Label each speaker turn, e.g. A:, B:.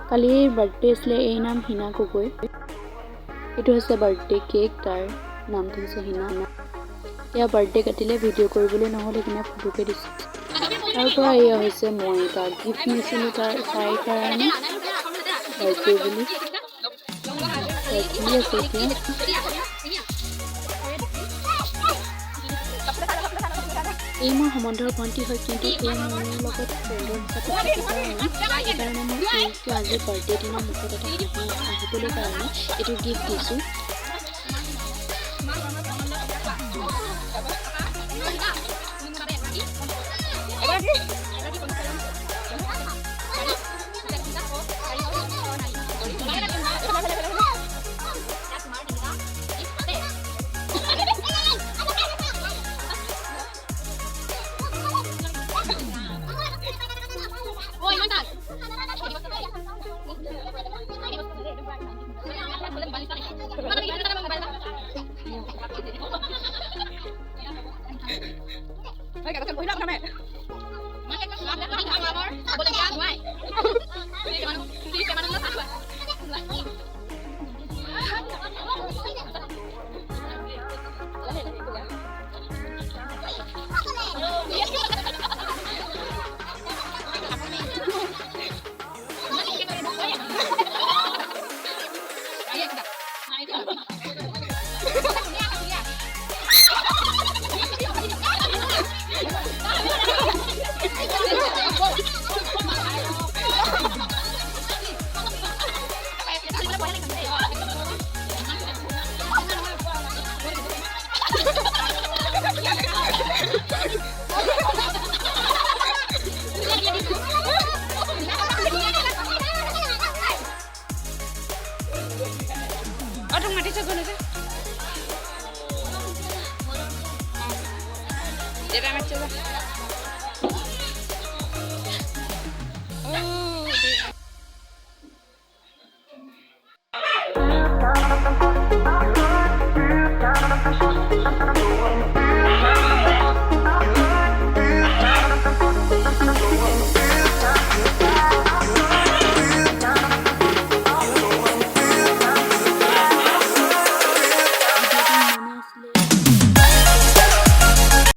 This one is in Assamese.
A: কালিৰ বাৰ্থডে আছিলে। এই নাম হিনা গগৈ। এইটো হৈছে বাৰ্থডে কেক, তাৰ নামটো হৈছে হিনা। এয়া বাৰ্থডে কাটিলে, ভিডিঅ' কৰিবলৈ নহ'ল, সেইকাৰণে ফটোকে দিছোঁ। তাৰ পৰা এয়া হৈছে মই তাক গিফ্ট নিছিলোঁ তাইৰ কাৰণে বাৰ্থডে বুলি। খেলি আছে এতিয়া। এই মোৰ সম্বন্ধৰ ভণ্টি হয়, কিন্তু এই মোৰ লগত ফ্ৰেণ্ডৰ হিচাপে থাকিব কাৰণে সেইকাৰণে মই এইটো আজি বাৰ্থডে দিনৰ মুখত এটা আহিবলৈ কাৰণে এইটো গিফ্ট দিছোঁ।